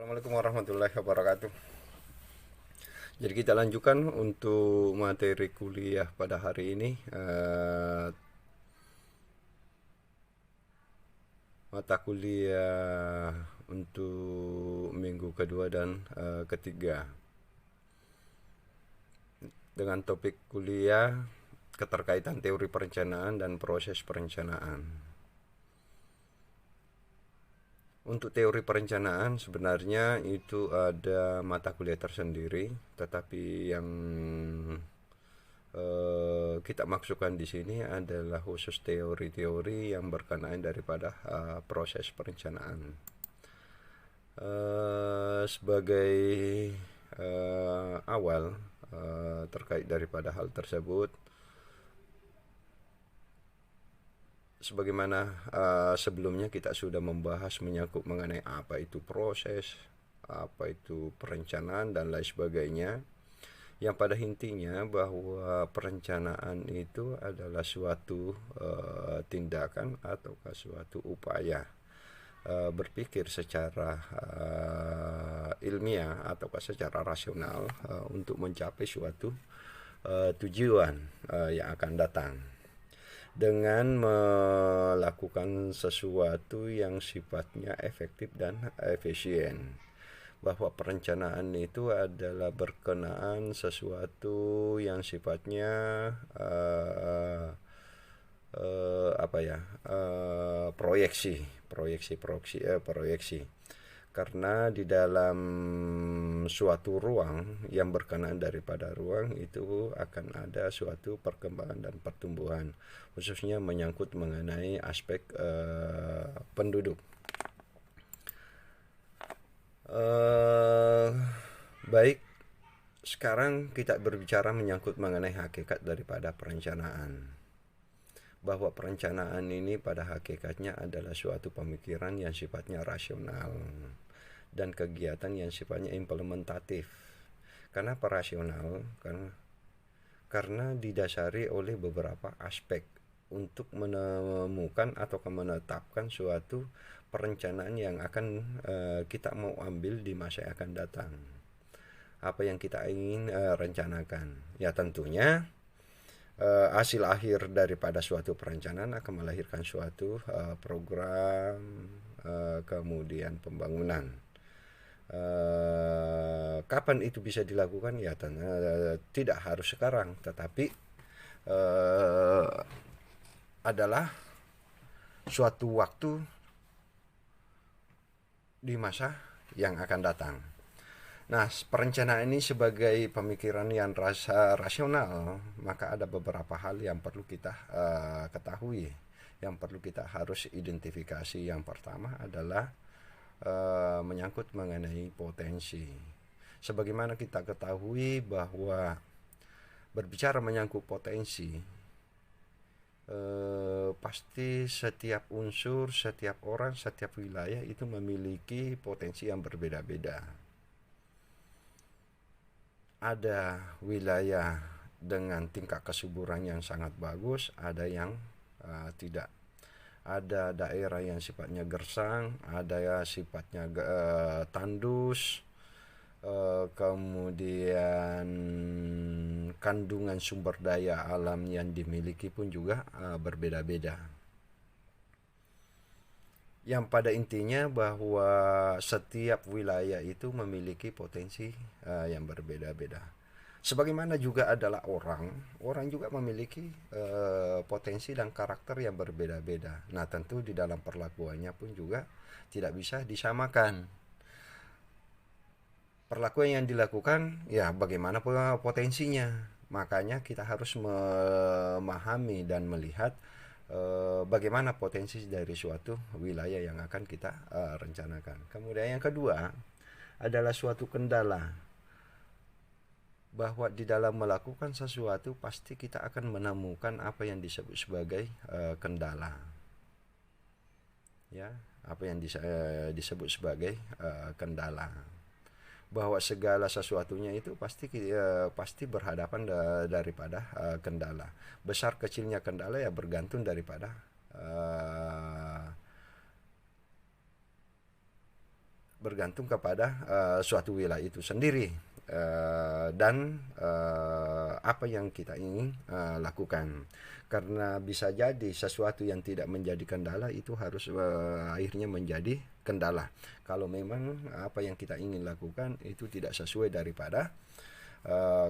Assalamualaikum warahmatullahi wabarakatuh. Jadi kita lanjutkan untuk materi kuliah pada hari ini, mata kuliah untuk minggu kedua dan ketiga, dengan topik kuliah keterkaitan teori perencanaan dan proses perencanaan. Untuk teori perencanaan sebenarnya itu ada mata kuliah tersendiri, tetapi yang kita maksudkan di sini adalah khusus teori-teori yang berkenaan daripada proses perencanaan. Sebagai awal terkait daripada hal tersebut, sebagaimana sebelumnya kita sudah membahas menyangkut mengenai apa itu proses, apa itu perencanaan dan lain sebagainya, yang pada intinya bahwa perencanaan itu adalah suatu tindakan atau suatu upaya berpikir secara ilmiah atau secara rasional untuk mencapai suatu tujuan yang akan datang dengan melakukan sesuatu yang sifatnya efektif dan efisien. Bahwa perencanaan itu adalah berkenaan sesuatu yang sifatnya proyeksi. Karena di dalam suatu ruang yang berkenaan daripada ruang itu akan ada suatu perkembangan dan pertumbuhan, khususnya menyangkut mengenai aspek penduduk. Baik, sekarang kita berbicara menyangkut mengenai hakikat daripada perencanaan. Bahwa perencanaan ini pada hakikatnya adalah suatu pemikiran yang sifatnya rasional dan kegiatan yang sifatnya implementatif. Kenapa rasional? Karena didasari oleh beberapa aspek untuk menemukan atau menetapkan suatu perencanaan yang akan kita mau ambil di masa yang akan datang. Apa yang kita ingin rencanakan? Ya tentunya hasil akhir daripada suatu perencanaan akan melahirkan suatu program, kemudian pembangunan. Kapan itu bisa dilakukan? Ya tidak harus sekarang, tetapi adalah suatu waktu di masa yang akan datang. Nah, perencanaan ini sebagai pemikiran yang rasional, maka ada beberapa hal yang perlu kita ketahui, yang perlu kita harus identifikasi. Yang pertama adalah menyangkut mengenai potensi. Sebagaimana kita ketahui bahwa berbicara menyangkut potensi, pasti setiap unsur, setiap orang, setiap wilayah itu memiliki potensi yang berbeda-beda. Ada wilayah dengan tingkat kesuburan yang sangat bagus, ada yang tidak. Ada daerah yang sifatnya gersang, ada yang sifatnya tandus, kemudian kandungan sumber daya alam yang dimiliki pun juga berbeda-beda. Yang pada intinya bahwa setiap wilayah itu memiliki potensi yang berbeda-beda. Sebagaimana juga adalah orang juga memiliki potensi dan karakter yang berbeda-beda. Nah, tentu di dalam perlakuannya pun juga tidak bisa disamakan. Perlakuan yang dilakukan ya bagaimana potensinya. Makanya kita harus memahami dan melihat bagaimana potensi dari suatu wilayah yang akan kita rencanakan. Kemudian yang kedua adalah suatu kendala, bahwa di dalam melakukan sesuatu pasti kita akan menemukan apa yang disebut sebagai kendala, ya, apa yang disebut sebagai kendala, bahwa segala sesuatunya itu pasti berhadapan daripada kendala. Besar kecilnya kendala ya bergantung daripada bergantung kepada suatu wilayah itu sendiri, dan apa yang kita ingin lakukan. Karena bisa jadi sesuatu yang tidak menjadi kendala itu harus akhirnya menjadi kendala kalau memang apa yang kita ingin lakukan itu tidak sesuai daripada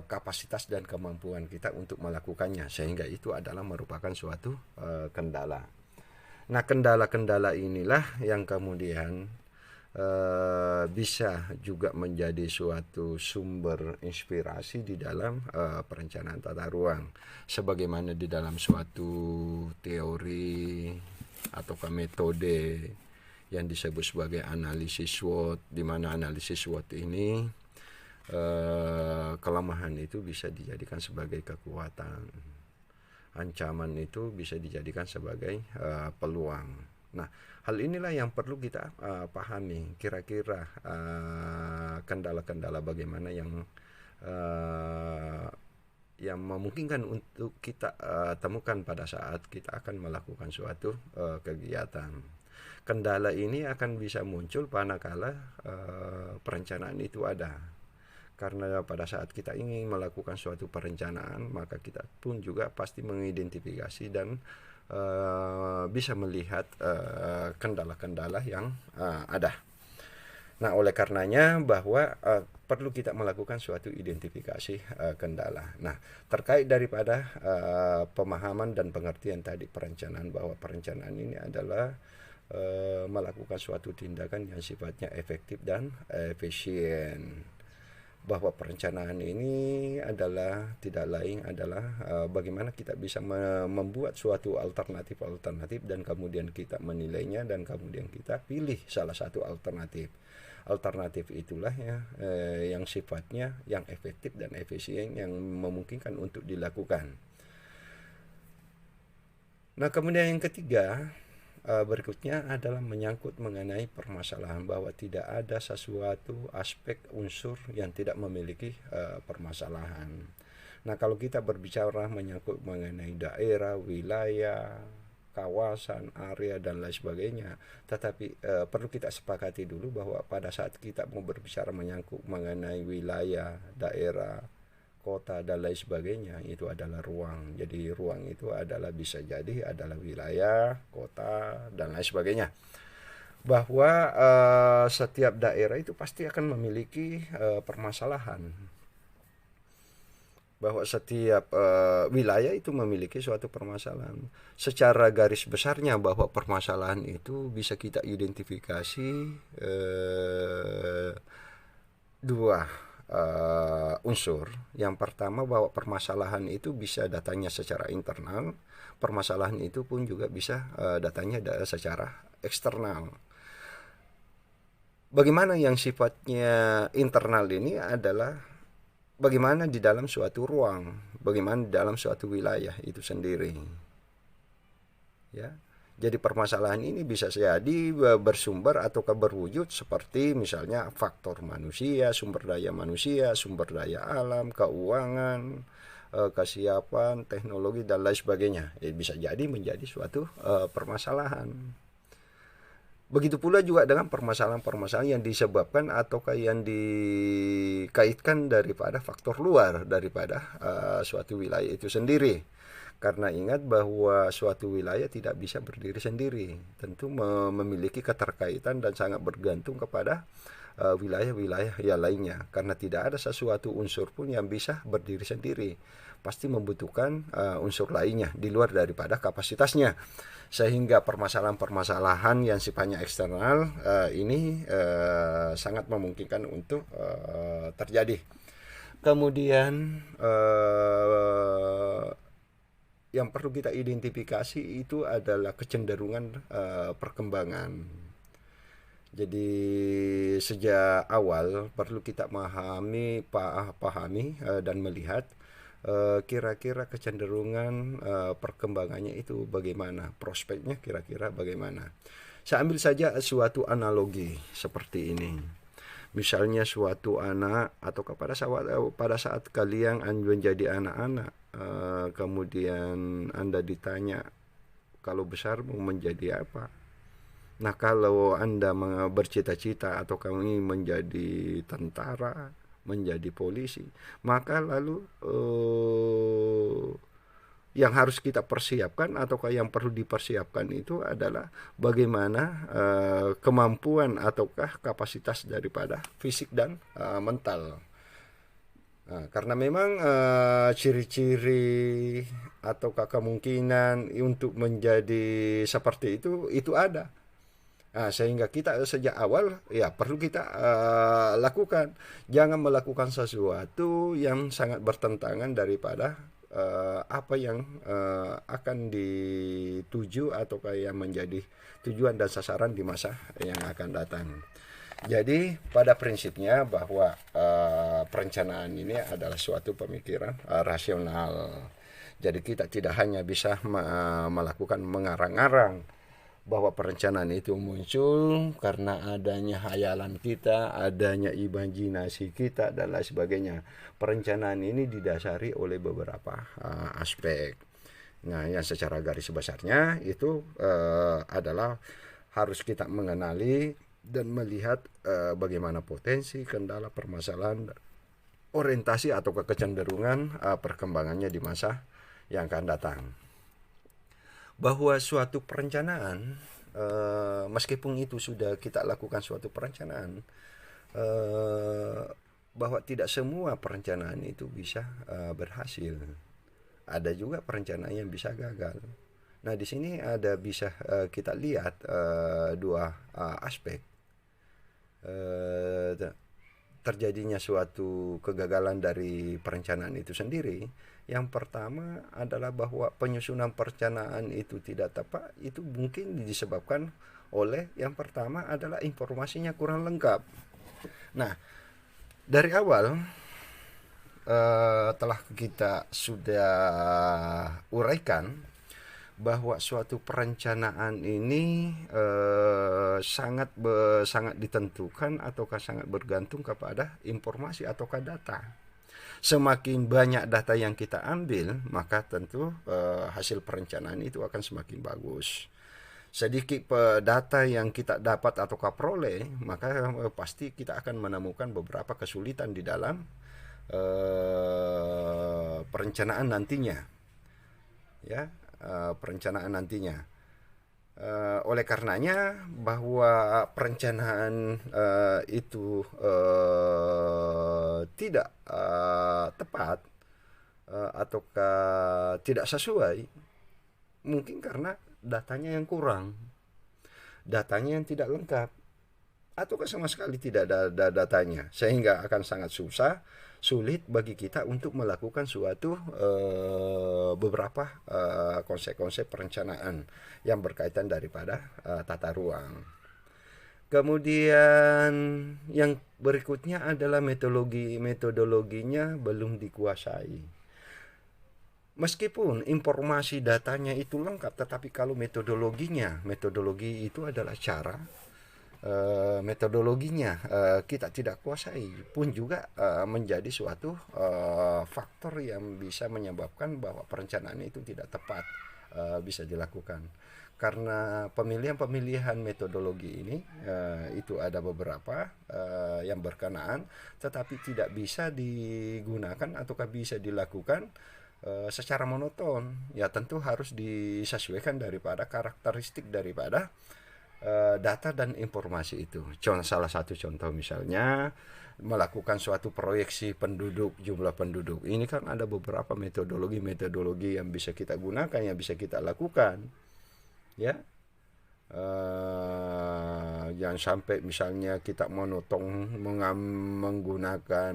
kapasitas dan kemampuan kita untuk melakukannya, sehingga itu adalah merupakan suatu kendala. Nah, kendala-kendala inilah yang kemudian bisa juga menjadi suatu sumber inspirasi di dalam perencanaan tata ruang, sebagaimana di dalam suatu teori ataukah metode yang disebut sebagai analisis SWOT, di mana analisis SWOT ini kelemahan itu bisa dijadikan sebagai kekuatan, ancaman itu bisa dijadikan sebagai peluang. Nah, hal inilah yang perlu kita pahami, kira-kira kendala-kendala bagaimana yang memungkinkan untuk kita temukan pada saat kita akan melakukan suatu kegiatan. Kendala ini akan bisa muncul manakala perencanaan itu ada. Karena pada saat kita ingin melakukan suatu perencanaan, maka kita pun juga pasti mengidentifikasi dan bisa melihat kendala-kendala yang ada. Nah, oleh karenanya bahwa perlu kita melakukan suatu identifikasi kendala. Nah, terkait daripada pemahaman dan pengertian tadi perencanaan, bahwa perencanaan ini adalah melakukan suatu tindakan yang sifatnya efektif dan efisien. Bahwa perencanaan ini adalah tidak lain adalah bagaimana kita bisa membuat suatu alternatif dan kemudian kita menilainya dan kemudian kita pilih salah satu alternatif. Alternatif itulah ya yang sifatnya yang efektif dan efisien yang memungkinkan untuk dilakukan. Nah, kemudian yang ketiga berikutnya adalah menyangkut mengenai permasalahan, bahwa tidak ada sesuatu aspek unsur yang tidak memiliki permasalahan. Nah, kalau kita berbicara menyangkut mengenai daerah, wilayah, kawasan, area dan lain sebagainya, tetapi perlu kita sepakati dulu bahwa pada saat kita mau berbicara menyangkut mengenai wilayah, daerah, kota dan lain sebagainya, itu adalah ruang. Jadi ruang itu adalah bisa jadi adalah wilayah, kota dan lain sebagainya. Bahwa setiap daerah itu pasti akan memiliki permasalahan. Bahwa setiap wilayah itu memiliki suatu permasalahan. Secara garis besarnya bahwa permasalahan itu bisa kita identifikasi dua unsur. Yang pertama, bahwa permasalahan itu bisa datangnya secara internal, permasalahan itu pun juga bisa datangnya secara eksternal. Bagaimana yang sifatnya internal ini adalah bagaimana di dalam suatu ruang, bagaimana di dalam suatu wilayah itu sendiri. Ya. Jadi permasalahan ini bisa jadi bersumber atau berwujud seperti misalnya faktor manusia, sumber daya alam, keuangan, kesiapan, teknologi dan lain sebagainya. Bisa jadi menjadi suatu permasalahan. Begitu pula juga dengan permasalahan-permasalahan yang disebabkan atau yang dikaitkan daripada faktor luar daripada suatu wilayah itu sendiri. Karena ingat bahwa suatu wilayah tidak bisa berdiri sendiri, tentu memiliki keterkaitan dan sangat bergantung kepada wilayah-wilayah yang lainnya. Karena tidak ada sesuatu unsur pun yang bisa berdiri sendiri, pasti membutuhkan unsur lainnya di luar daripada kapasitasnya. Sehingga permasalahan-permasalahan yang sifatnya eksternal ini sangat memungkinkan untuk terjadi. Kemudian yang perlu kita identifikasi itu adalah kecenderungan perkembangan. Jadi sejak awal perlu kita pahami dan melihat kira-kira kecenderungan perkembangannya itu bagaimana, prospeknya kira-kira bagaimana. Saya ambil saja suatu analogi seperti ini. Misalnya suatu anak atau pada saat kalian menjadi anak-anak, kemudian Anda ditanya kalau besar mau menjadi apa, Nah, kalau Anda bercita-cita atau kami menjadi tentara, menjadi polisi, maka lalu yang harus kita persiapkan ataukah yang perlu dipersiapkan itu adalah bagaimana kemampuan ataukah kapasitas daripada fisik dan mental. Nah, karena memang ciri-ciri ataukah kemungkinan untuk menjadi seperti itu ada. Nah, sehingga kita sejak awal ya perlu kita lakukan. Jangan melakukan sesuatu yang sangat bertentangan daripada apa yang akan dituju ataukah yang menjadi tujuan dan sasaran di masa yang akan datang. Jadi pada prinsipnya bahwa perencanaan ini adalah suatu pemikiran rasional. Jadi kita tidak hanya bisa melakukan mengarang-arang bahwa perencanaan itu muncul karena adanya hayalan kita, adanya imajinasi kita dan lain sebagainya. Perencanaan ini didasari oleh beberapa aspek. Nah, yang secara garis besarnya itu adalah harus kita mengenali dan melihat bagaimana potensi, kendala, permasalahan, orientasi atau kecenderungan perkembangannya di masa yang akan datang. Bahwa suatu perencanaan, meskipun itu sudah kita lakukan suatu perencanaan, bahwa tidak semua perencanaan itu bisa berhasil. Ada juga perencanaan yang bisa gagal. Nah, di sini ada bisa kita lihat dua aspek. Terjadinya suatu kegagalan dari perencanaan itu sendiri. Yang pertama adalah bahwa penyusunan perencanaan itu tidak tepat. Itu mungkin disebabkan oleh yang pertama adalah informasinya kurang lengkap. Nah, dari awal telah kita sudah uraikan bahwa suatu perencanaan ini sangat ditentukan ataukah sangat bergantung kepada informasi ataukah data. Semakin banyak data yang kita ambil, maka tentu hasil perencanaan itu akan semakin bagus. Sedikit data yang kita dapat ataukah peroleh, maka pasti kita akan menemukan beberapa kesulitan di dalam perencanaan nantinya. Ya, perencanaan nantinya. Oleh karenanya bahwa perencanaan itu tidak tepat ataukah tidak sesuai, mungkin karena datanya yang kurang, datanya yang tidak lengkap, ataukah sama sekali tidak ada datanya, sehingga akan sangat sulit bagi kita untuk melakukan suatu beberapa konsep-konsep perencanaan yang berkaitan daripada tata ruang. Kemudian yang berikutnya adalah metodologinya belum dikuasai. Meskipun informasi datanya itu lengkap, tetapi kalau metodologi itu adalah cara, metodologinya kita tidak kuasai pun juga menjadi suatu faktor yang bisa menyebabkan bahwa perencanaan itu tidak tepat bisa dilakukan. Karena pemilihan metodologi ini itu ada beberapa yang berkenaan, tetapi tidak bisa digunakan ataukah bisa dilakukan secara monoton. Ya tentu harus disesuaikan daripada karakteristik daripada data dan informasi itu. Salah satu contoh misalnya melakukan suatu proyeksi jumlah penduduk. Ini kan ada beberapa metodologi yang bisa kita gunakan, yang bisa kita lakukan. Ya, jangan sampai misalnya kita monoton menggunakan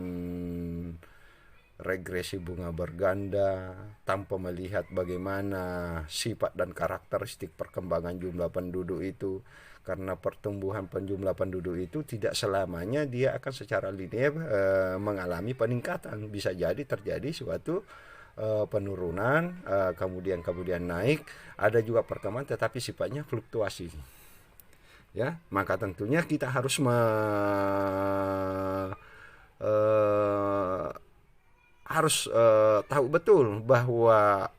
regresi bunga berganda tanpa melihat bagaimana sifat dan karakteristik perkembangan jumlah penduduk itu, karena pertumbuhan jumlah penduduk itu tidak selamanya dia akan secara linear mengalami peningkatan. Bisa jadi terjadi suatu penurunan, kemudian naik, ada juga perkembangan tetapi sifatnya fluktuasi. Ya, maka tentunya kita harus tahu betul bahwa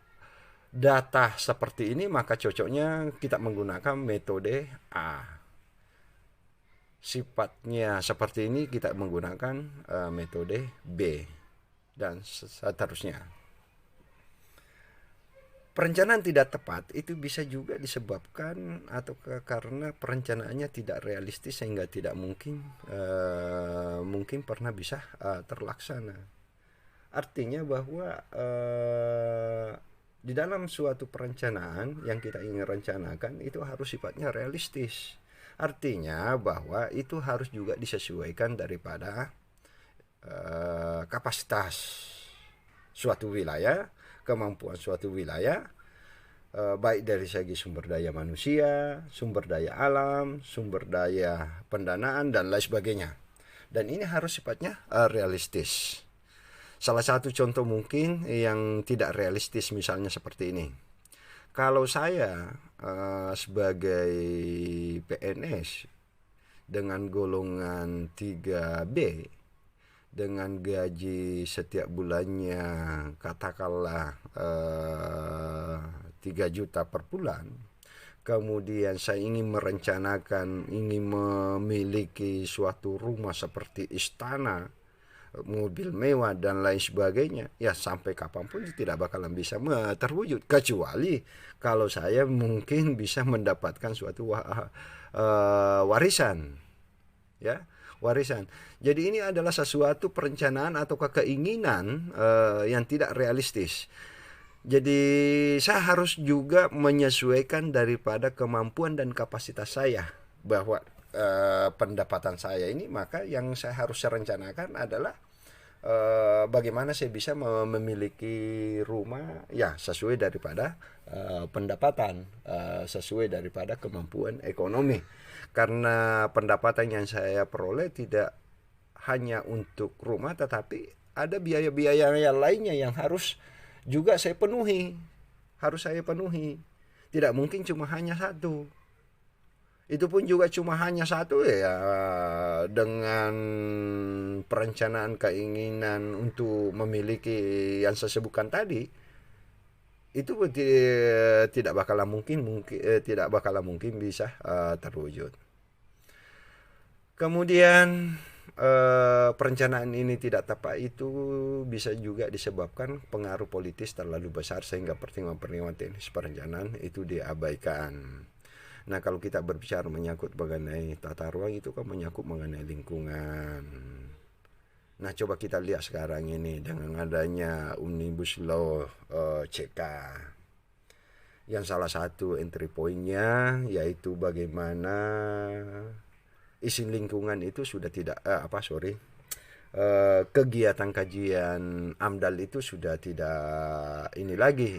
data seperti ini maka cocoknya kita menggunakan metode A. sifatnya seperti ini, kita menggunakan metode B dan seterusnya. Perencanaan tidak tepat itu bisa juga disebabkan atau karena perencanaannya tidak realistis sehingga tidak mungkin mungkin pernah bisa terlaksana. Artinya bahwa di dalam suatu perencanaan yang kita ingin rencanakan itu harus sifatnya realistis. Artinya bahwa itu harus juga disesuaikan daripada kapasitas suatu wilayah, kemampuan suatu wilayah, baik dari segi sumber daya manusia, sumber daya alam, sumber daya pendanaan, dan lain sebagainya. Dan ini harus sifatnya realistis. Salah satu contoh mungkin yang tidak realistis misalnya seperti ini. Kalau saya sebagai PNS dengan golongan 3B, dengan gaji setiap bulannya katakanlah 3 juta per bulan, kemudian saya ingin merencanakan, ingin memiliki suatu rumah seperti istana, mobil mewah dan lain sebagainya, ya sampai kapanpun tidak bakalan bisa terwujud, kecuali kalau saya mungkin bisa mendapatkan suatu warisan, ya, warisan. Jadi ini adalah sesuatu perencanaan atau keinginan yang tidak realistis. Jadi saya harus juga menyesuaikan daripada kemampuan dan kapasitas saya, bahwa pendapatan saya ini, maka yang saya harus rencanakan adalah bagaimana saya bisa memiliki rumah ya sesuai daripada pendapatan, sesuai daripada kemampuan ekonomi. Karena pendapatan yang saya peroleh tidak hanya untuk rumah, tetapi ada biaya-biaya yang lainnya yang harus juga saya penuhi, harus saya penuhi. Tidak mungkin cuma hanya satu. Itu pun juga cuma hanya satu, ya dengan perencanaan keinginan untuk memiliki yang saya sebutkan tadi, itu tidak bakalan mungkin bisa terwujud. Kemudian perencanaan ini tidak tepat itu bisa juga disebabkan pengaruh politis terlalu besar sehingga pertimbangan-pertimbangan teknis perencanaan itu diabaikan. Nah, kalau kita berbicara menyangkut mengenai tata ruang, itu kan menyangkut mengenai lingkungan. Nah, coba kita lihat sekarang ini dengan adanya Omnibus Law CK, yang salah satu entry point-nya yaitu bagaimana izin lingkungan itu sudah tidak kegiatan kajian AMDAL itu sudah tidak ini lagi.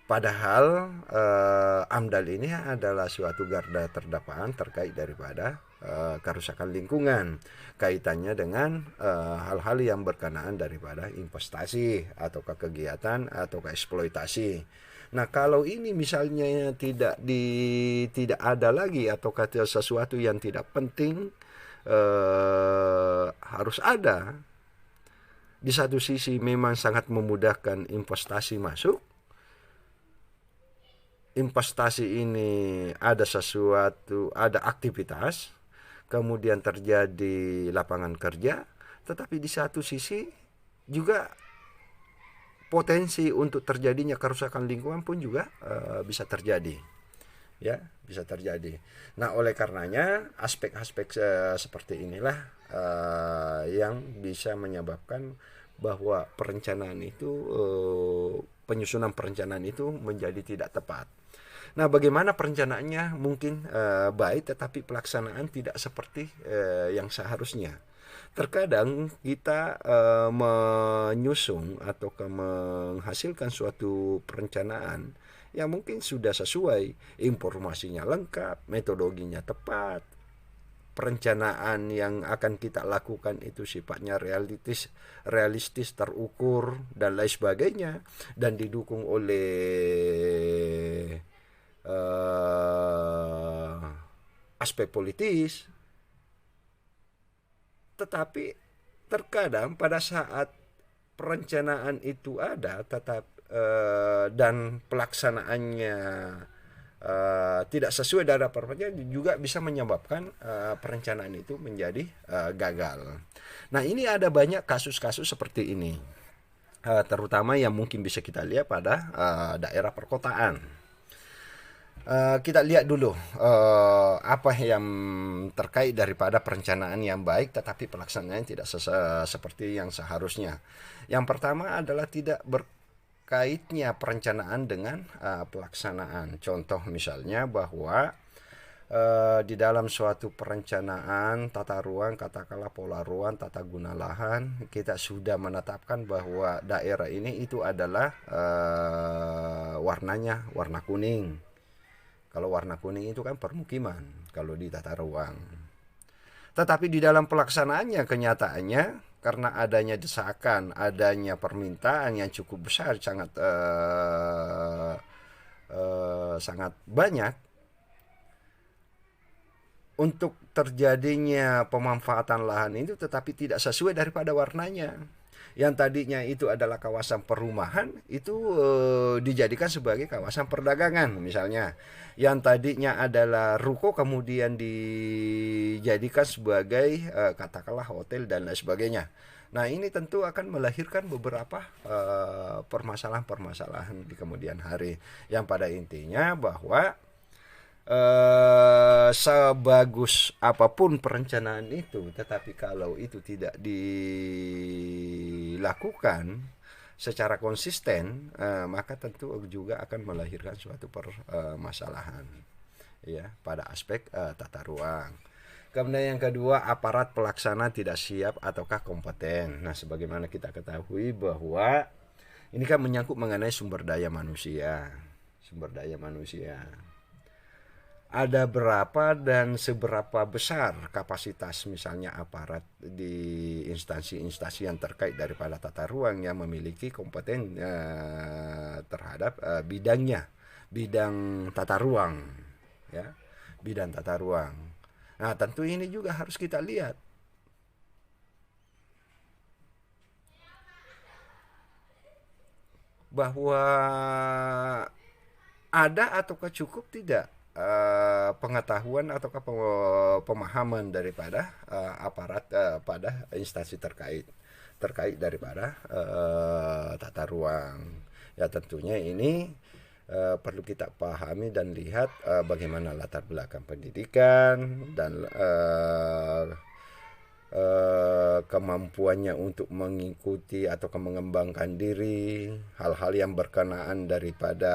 Padahal AMDAL ini adalah suatu garda terdepan terkait daripada kerusakan lingkungan, kaitannya dengan hal-hal yang berkenaan daripada investasi atau kegiatan atau eksploitasi. Nah, kalau ini misalnya tidak ada lagi atau kata sesuatu yang tidak penting harus ada. Di satu sisi memang sangat memudahkan investasi masuk. Investasi ini ada sesuatu, ada aktivitas, kemudian terjadi lapangan kerja, tetapi di satu sisi juga potensi untuk terjadinya kerusakan lingkungan pun juga bisa terjadi, ya, bisa terjadi. Nah, oleh karenanya aspek-aspek seperti inilah yang bisa menyebabkan bahwa perencanaan itu penyusunan perencanaan itu menjadi tidak tepat. Nah, bagaimana perencanaannya mungkin baik, tetapi pelaksanaan tidak seperti yang seharusnya. Terkadang kita menyusun atau menghasilkan suatu perencanaan yang mungkin sudah sesuai, informasinya lengkap, metodologinya tepat, perencanaan yang akan kita lakukan itu sifatnya realistis, terukur, dan lain sebagainya, dan didukung oleh aspek politis. Tetapi terkadang pada saat perencanaan itu ada dan pelaksanaannya tidak sesuai dari peraturannya juga bisa menyebabkan perencanaan itu menjadi gagal. Nah, ini ada banyak kasus-kasus seperti ini, terutama yang mungkin bisa kita lihat pada daerah perkotaan. Kita lihat dulu apa yang terkait daripada perencanaan yang baik tetapi pelaksanaan tidak seperti yang seharusnya. Yang pertama adalah tidak berkaitnya perencanaan dengan pelaksanaan. Contoh misalnya bahwa di dalam suatu perencanaan tata ruang, katakanlah pola ruang, tata guna lahan, kita sudah menetapkan bahwa daerah ini itu adalah warnanya warna kuning. Kalau warna kuning itu kan permukiman kalau di tata ruang. Tetapi di dalam pelaksanaannya, kenyataannya karena adanya desakan, adanya permintaan yang cukup besar, sangat banyak untuk terjadinya pemanfaatan lahan itu, tetapi tidak sesuai daripada warnanya. Yang tadinya itu adalah kawasan perumahan itu dijadikan sebagai kawasan perdagangan misalnya. Yang tadinya adalah ruko kemudian dijadikan sebagai katakanlah hotel dan lain sebagainya. Nah, ini tentu akan melahirkan beberapa permasalahan-permasalahan di kemudian hari, yang pada intinya bahwa sebagus apapun perencanaan itu, tetapi kalau itu tidak dilakukan secara konsisten, maka tentu juga akan melahirkan suatu permasalahan ya pada aspek tata ruang. Kemudian yang kedua, aparat pelaksana tidak siap ataukah kompeten. Nah, sebagaimana kita ketahui bahwa ini kan menyangkut mengenai sumber daya manusia. Sumber daya manusia. Ada berapa dan seberapa besar kapasitas misalnya aparat di instansi-instansi yang terkait daripada tata ruang yang memiliki kompeten terhadap bidangnya, bidang tata ruang, ya, bidang tata ruang. Nah, tentu ini juga harus kita lihat bahwa ada ataukah cukup tidak pengetahuan ataukah pemahaman daripada aparat pada instansi terkait daripada tata ruang. Ya, tentunya ini perlu kita pahami dan lihat bagaimana latar belakang pendidikan dan kemampuannya untuk mengikuti atau mengembangkan diri, hal-hal yang berkenaan daripada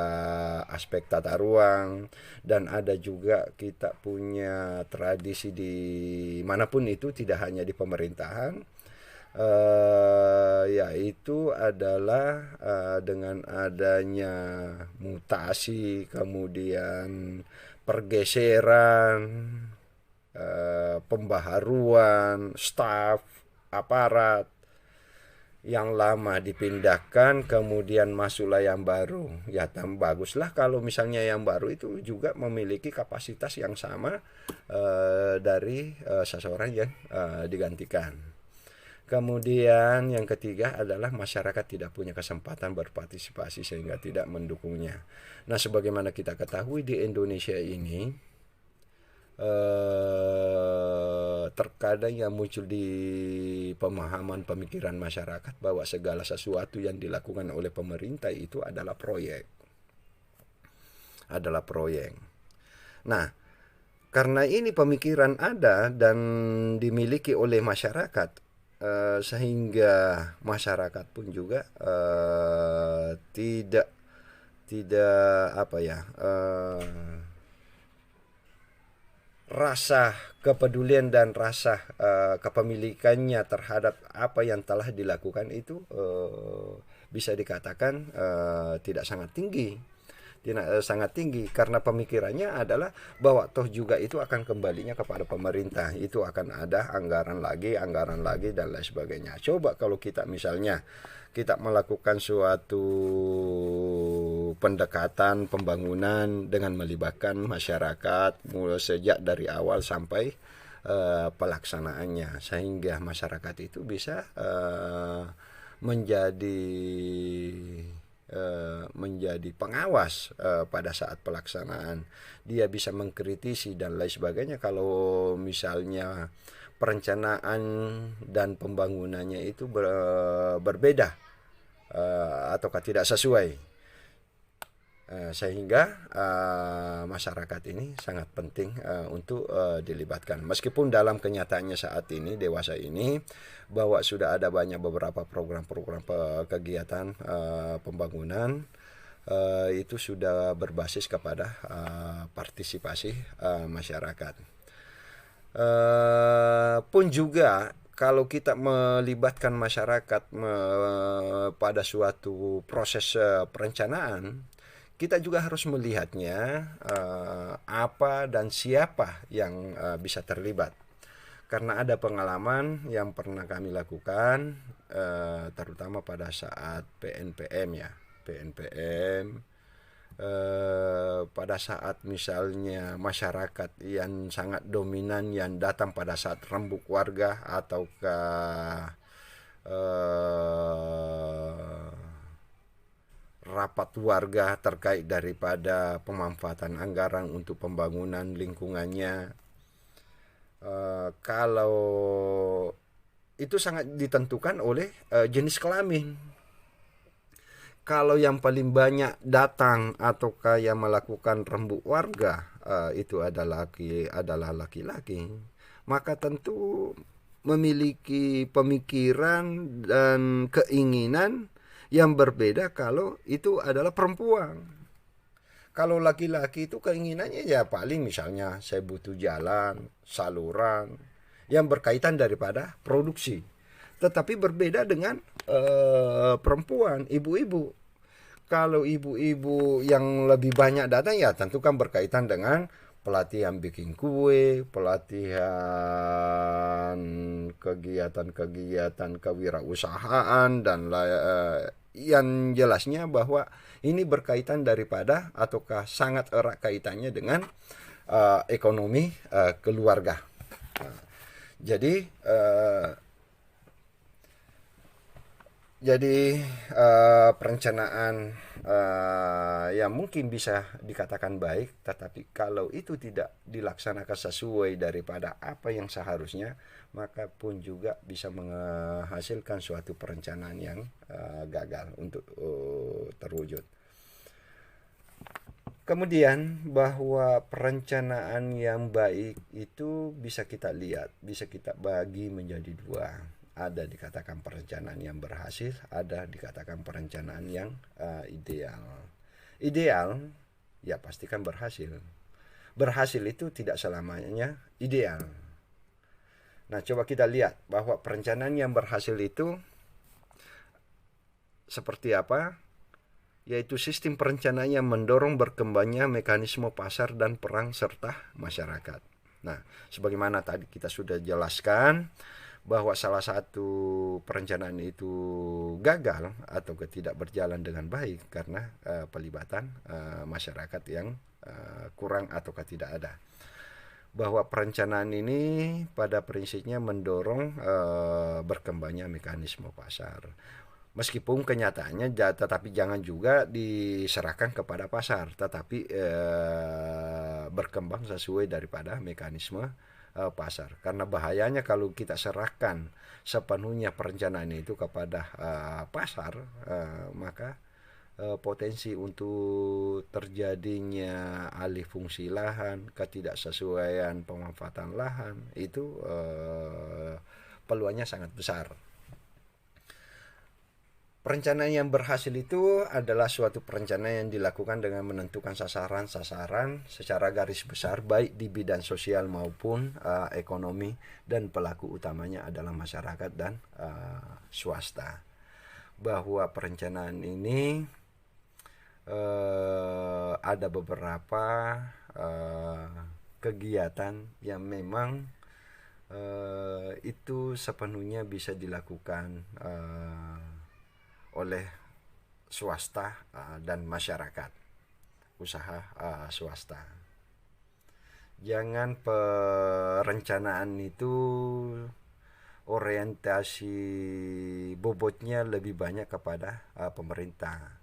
aspek tata ruang. Dan ada juga kita punya tradisi di manapun itu, tidak hanya di pemerintahan, yaitu adalah dengan adanya mutasi, kemudian pergeseran, pembaharuan staf aparat, yang lama dipindahkan kemudian masuklah yang baru. Ya, baguslah kalau misalnya yang baru itu juga memiliki kapasitas yang sama dari seseorang yang digantikan. Kemudian yang ketiga adalah masyarakat tidak punya kesempatan berpartisipasi sehingga tidak mendukungnya. Nah, sebagaimana kita ketahui di Indonesia ini terkadang yang muncul di pemahaman pemikiran masyarakat bahwa segala sesuatu yang dilakukan oleh pemerintah itu adalah proyek. Nah, karena ini pemikiran ada dan dimiliki oleh masyarakat, sehingga masyarakat pun juga tidak rasa kepedulian dan rasa kepemilikannya terhadap apa yang telah dilakukan itu bisa dikatakan tidak sangat tinggi, karena pemikirannya adalah bahwa toh juga itu akan kembalinya kepada pemerintah, itu akan ada anggaran lagi dan lain sebagainya. Coba kalau kita misalnya kita melakukan suatu pendekatan pembangunan dengan melibatkan masyarakat mulai sejak dari awal sampai pelaksanaannya, sehingga masyarakat itu bisa menjadi menjadi pengawas pada saat pelaksanaan. Dia bisa mengkritisi dan lain sebagainya kalau misalnya perencanaan dan pembangunannya itu berbeda ataukah tidak sesuai. Sehingga masyarakat ini sangat penting untuk dilibatkan. Meskipun dalam kenyataannya saat ini, dewasa ini, bahwa sudah ada banyak beberapa program-program kegiatan pembangunan itu sudah berbasis kepada partisipasi masyarakat. Pun juga kalau kita melibatkan masyarakat pada suatu proses perencanaan, kita juga harus melihatnya apa dan siapa yang bisa terlibat. Karena ada pengalaman yang pernah kami lakukan, terutama pada saat PNPM ya, PNPM. Pada saat misalnya masyarakat yang sangat dominan yang datang pada saat rembuk warga ataukah rapat warga terkait daripada pemanfaatan anggaran untuk pembangunan lingkungannya. Kalau itu sangat ditentukan oleh jenis kelamin. Kalau yang paling banyak datang ataukah yang melakukan rembuk warga itu adalah laki-laki, maka tentu memiliki pemikiran dan keinginan yang berbeda kalau itu adalah perempuan. Kalau laki-laki itu keinginannya ya paling misalnya saya butuh jalan, saluran yang berkaitan daripada produksi. Tetapi berbeda dengan perempuan, ibu-ibu. Kalau ibu-ibu yang lebih banyak datang ya tentu kan berkaitan dengan pelatihan bikin kue, pelatihan kegiatan-kegiatan kewirausahaan dan yang jelasnya bahwa ini berkaitan daripada ataukah sangat erat kaitannya dengan ekonomi keluarga. Jadi perencanaan yang mungkin bisa dikatakan baik, tetapi kalau itu tidak dilaksanakan sesuai daripada apa yang seharusnya, maka pun juga bisa menghasilkan suatu perencanaan yang gagal untuk terwujud. Kemudian bahwa perencanaan yang baik itu bisa kita lihat, bisa kita bagi menjadi dua. Ada dikatakan perencanaan yang berhasil, ada dikatakan perencanaan yang ideal. Ideal ya pastikan berhasil. Berhasil itu tidak selamanya ideal. Nah, coba kita lihat bahwa perencanaan yang berhasil itu seperti apa? Yaitu sistem perencanaan yang mendorong berkembangnya mekanisme pasar dan peran serta masyarakat. Nah, sebagaimana tadi kita sudah jelaskan bahwa salah satu perencanaan itu gagal atau tidak berjalan dengan baik karena pelibatan masyarakat yang kurang atau tidak ada. Bahwa perencanaan ini pada prinsipnya mendorong berkembangnya mekanisme pasar. Meskipun kenyataannya tetapi jangan juga diserahkan kepada pasar, tetapi berkembang sesuai daripada mekanisme pasar. Karena bahayanya kalau kita serahkan sepenuhnya perencanaan itu kepada pasar, maka potensi untuk terjadinya alih fungsi lahan, ketidaksesuaian pemanfaatan lahan itu peluangnya sangat besar. Perencanaan yang berhasil itu adalah suatu perencanaan yang dilakukan dengan menentukan sasaran-sasaran secara garis besar baik di bidang sosial maupun ekonomi, dan pelaku utamanya adalah masyarakat dan swasta. Bahwa perencanaan ini ada beberapa kegiatan yang memang itu sepenuhnya bisa dilakukan oleh swasta dan masyarakat, usaha swasta. Jangan perencanaan itu orientasi bobotnya lebih banyak kepada pemerintah.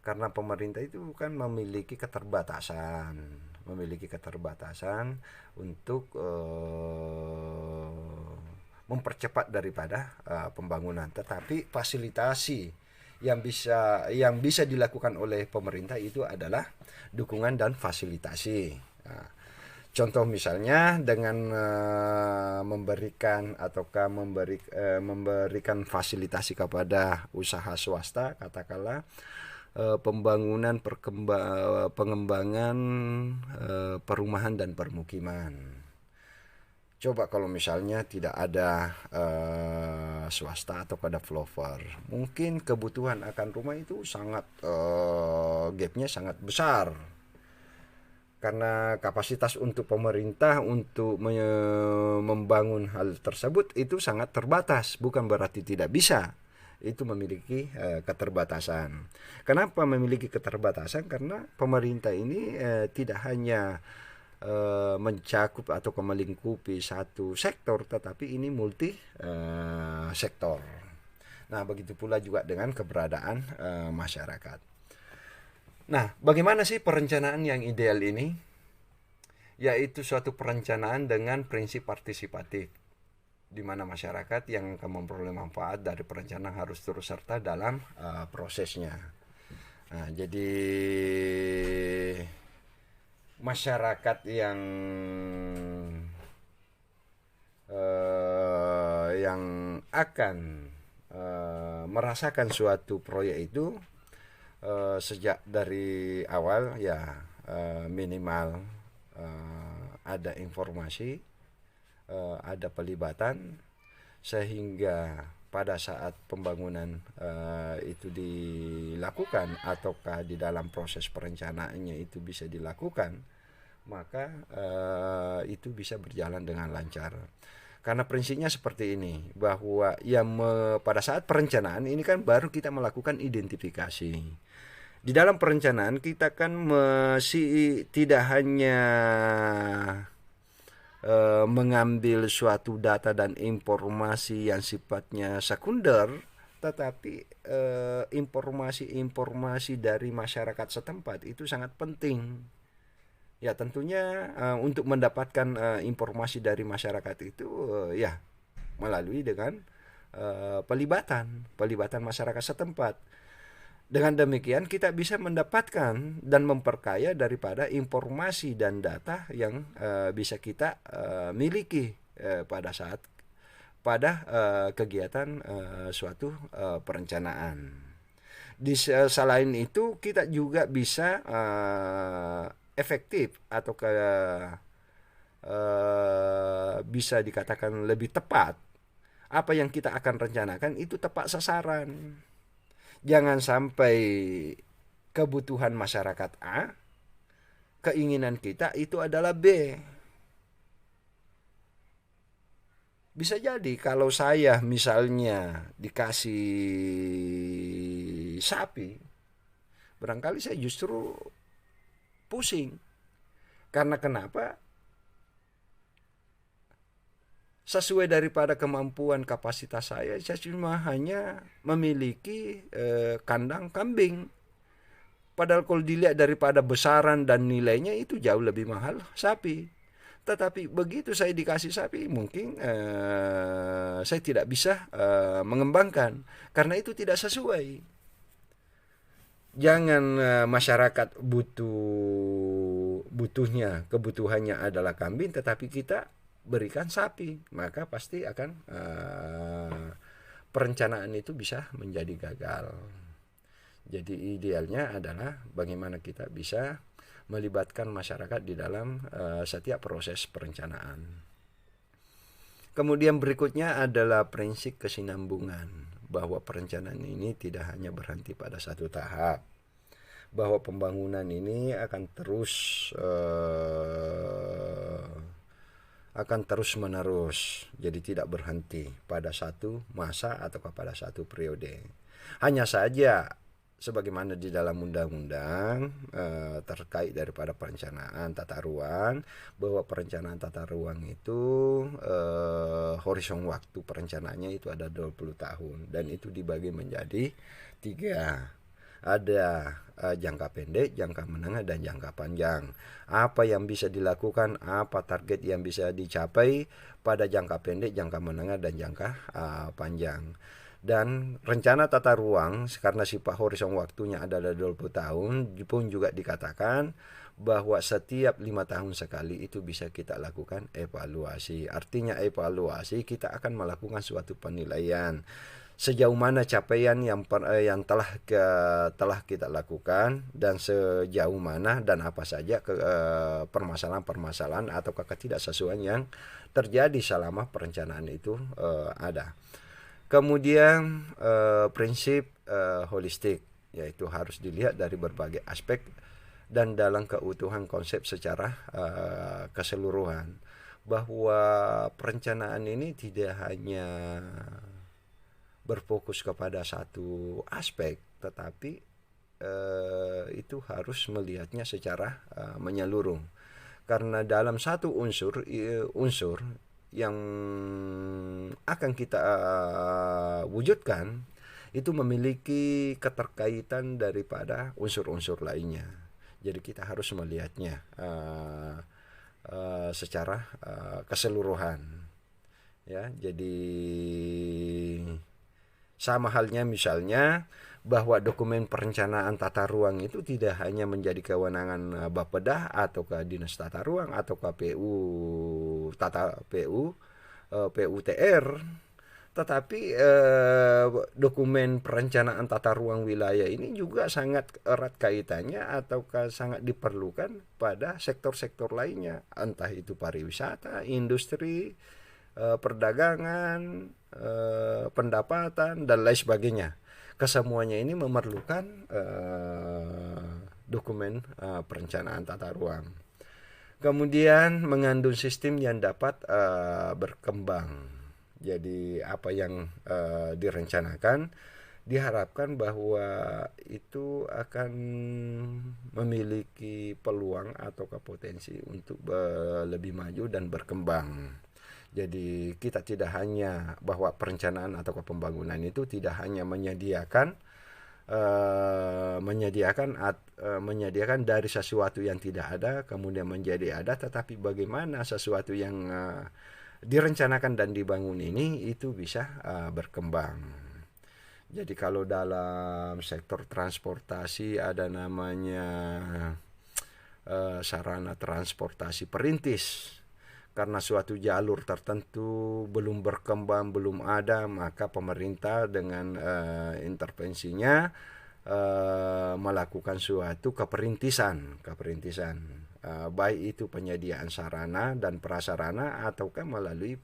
Karena pemerintah itu kan memiliki keterbatasan untuk mempercepat daripada pembangunan. Tetapi fasilitasi yang bisa dilakukan oleh pemerintah itu adalah dukungan dan fasilitasi. Nah, contoh misalnya dengan memberikan fasilitasi kepada usaha swasta, katakanlah pengembangan perumahan dan permukiman. Coba kalau misalnya tidak ada swasta atau pada developer, mungkin kebutuhan akan rumah itu sangat gapnya sangat besar. Karena kapasitas untuk pemerintah untuk membangun hal tersebut itu sangat terbatas, bukan berarti tidak bisa. Itu memiliki keterbatasan. Kenapa memiliki keterbatasan? Karena pemerintah ini tidak hanya mencakup atau melingkupi satu sektor, tetapi ini multi sektor. Nah, begitu pula juga dengan keberadaan masyarakat. Nah, bagaimana sih perencanaan yang ideal ini? Yaitu suatu perencanaan dengan prinsip partisipatif, di mana masyarakat yang akan memperoleh manfaat dari perencanaan harus turut serta dalam prosesnya. Nah, jadi masyarakat yang akan merasakan suatu proyek itu sejak dari awal ya minimal ada informasi, ada pelibatan, sehingga pada saat pembangunan itu dilakukan ataukah di dalam proses perencanaannya itu bisa dilakukan, maka itu bisa berjalan dengan lancar. Karena prinsipnya seperti ini, bahwa pada saat perencanaan ini kan baru kita melakukan identifikasi. Di dalam perencanaan kita kan masih tidak hanya mengambil suatu data dan informasi yang sifatnya sekunder, tetapi informasi-informasi dari masyarakat setempat itu sangat penting. Ya, tentunya untuk mendapatkan informasi dari masyarakat itu ya melalui dengan pelibatan masyarakat setempat. Dengan demikian kita bisa mendapatkan dan memperkaya daripada informasi dan data yang bisa kita miliki pada kegiatan suatu perencanaan. Selain itu kita juga bisa efektif atau bisa dikatakan lebih tepat. Apa yang kita akan rencanakan itu tepat sasaran. Jangan sampai kebutuhan masyarakat A, keinginan kita itu adalah B. Bisa jadi kalau saya misalnya dikasih sapi, barangkali saya justru pusing. Karena kenapa? Sesuai daripada kemampuan kapasitas saya cuma hanya memiliki kandang kambing. Padahal kalau dilihat daripada besaran dan nilainya itu jauh lebih mahal sapi. Tetapi begitu saya dikasih sapi, mungkin saya tidak bisa mengembangkan karena itu tidak sesuai. Jangan masyarakat kebutuhannya adalah kambing, tetapi kita berikan sapi, maka pasti akan perencanaan itu bisa menjadi gagal. Jadi idealnya adalah bagaimana kita bisa melibatkan masyarakat di dalam setiap proses perencanaan. Kemudian berikutnya adalah prinsip kesinambungan, bahwa perencanaan ini tidak hanya berhenti pada satu tahap, bahwa pembangunan ini akan terus menerus, jadi tidak berhenti pada satu masa atau pada satu periode. Hanya saja sebagaimana di dalam undang-undang terkait daripada perencanaan tata ruang, bahwa perencanaan tata ruang itu horizon waktu perencanaannya itu ada 20 tahun dan itu dibagi menjadi 3. Ada jangka pendek, jangka menengah, dan jangka panjang. Apa yang bisa dilakukan, apa target yang bisa dicapai pada jangka pendek, jangka menengah, dan jangka panjang. Dan rencana tata ruang, karena sifat horizon waktunya adalah 20 tahun, pun juga dikatakan bahwa setiap 5 tahun sekali itu bisa kita lakukan evaluasi. Artinya evaluasi, kita akan melakukan suatu penilaian sejauh mana capaian yang telah kita lakukan, dan sejauh mana dan apa saja permasalahan-permasalahan atau ketidaksesuaian yang terjadi selama perencanaan itu ada. Kemudian prinsip holistik, yaitu harus dilihat dari berbagai aspek dan dalam keutuhan konsep secara keseluruhan, bahwa perencanaan ini tidak hanya berfokus kepada satu aspek, tetapi itu harus melihatnya secara menyeluruh. Karena dalam satu unsur yang akan kita wujudkan itu memiliki keterkaitan daripada unsur-unsur lainnya. Jadi kita harus melihatnya secara keseluruhan. Ya, jadi sama halnya misalnya bahwa dokumen perencanaan tata ruang itu tidak hanya menjadi kewenangan Bapeda atau ke Dinas Tata Ruang atau ke PUTR, tetapi dokumen perencanaan tata ruang wilayah ini juga sangat erat kaitannya atau sangat diperlukan pada sektor-sektor lainnya, entah itu pariwisata, industri, perdagangan, pendapatan, dan lain sebagainya. Kesemuanya ini memerlukan dokumen perencanaan tata ruang. Kemudian mengandung sistem yang dapat berkembang. Jadi apa yang direncanakan diharapkan bahwa itu akan memiliki peluang atau potensi untuk lebih maju dan berkembang. Jadi kita tidak hanya bahwa perencanaan atau pembangunan itu tidak hanya menyediakan dari sesuatu yang tidak ada kemudian menjadi ada, tetapi bagaimana sesuatu yang direncanakan dan dibangun ini itu bisa berkembang. Jadi kalau dalam sektor transportasi ada namanya sarana transportasi perintis. Karena suatu jalur tertentu belum berkembang, belum ada, maka pemerintah dengan intervensinya melakukan suatu keperintisan, baik itu penyediaan sarana dan prasarana ataukah melalui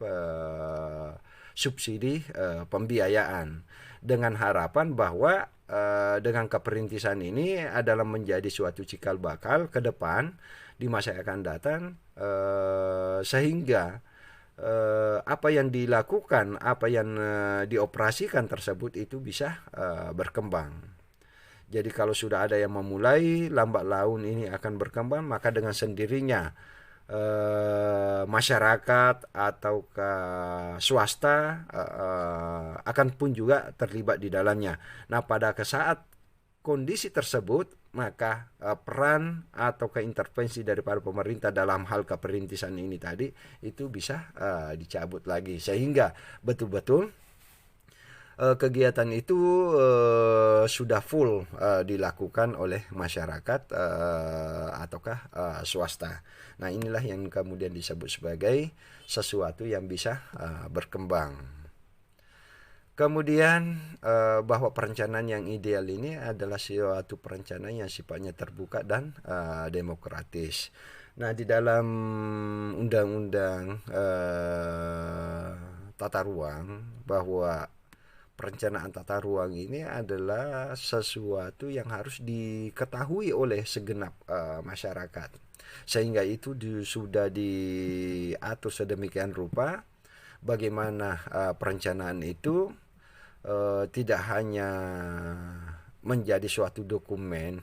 subsidi pembiayaan, dengan harapan bahwa dengan keperintisan ini adalah menjadi suatu cikal bakal ke depan di masa yang akan datang, sehingga apa yang dilakukan, apa yang dioperasikan tersebut itu bisa berkembang. Jadi kalau sudah ada yang memulai, lambat laun ini akan berkembang, maka dengan sendirinya masyarakat atau swasta akan pun juga terlibat di dalamnya. Nah, pada saat kondisi tersebut, maka peran atau intervensi daripada pemerintah dalam hal keperintisan ini tadi itu bisa dicabut lagi, sehingga betul-betul kegiatan itu sudah full dilakukan oleh masyarakat ataukah swasta. Nah, inilah yang kemudian disebut sebagai sesuatu yang bisa berkembang. Kemudian bahwa perencanaan yang ideal ini adalah suatu perencanaan yang sifatnya terbuka dan demokratis. Nah, di dalam undang-undang tata ruang, bahwa perencanaan tata ruang ini adalah sesuatu yang harus diketahui oleh segenap masyarakat, sehingga itu sudah diatur sedemikian rupa bagaimana perencanaan itu tidak hanya menjadi suatu dokumen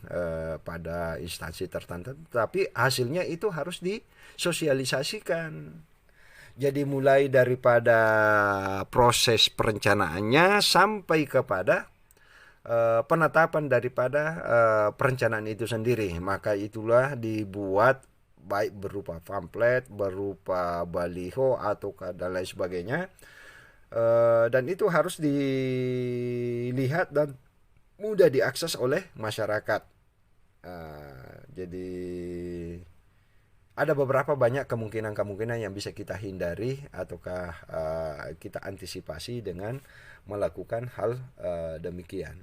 pada instansi tertentu, tapi hasilnya itu harus disosialisasikan. Jadi mulai daripada proses perencanaannya sampai kepada penetapan daripada perencanaan itu sendiri. Maka itulah dibuat baik berupa pamflet, berupa baliho atau dan lain sebagainya. Dan itu harus dilihat dan mudah diakses oleh masyarakat. Jadi ada beberapa banyak kemungkinan-kemungkinan yang bisa kita hindari ataukah kita antisipasi dengan melakukan hal demikian.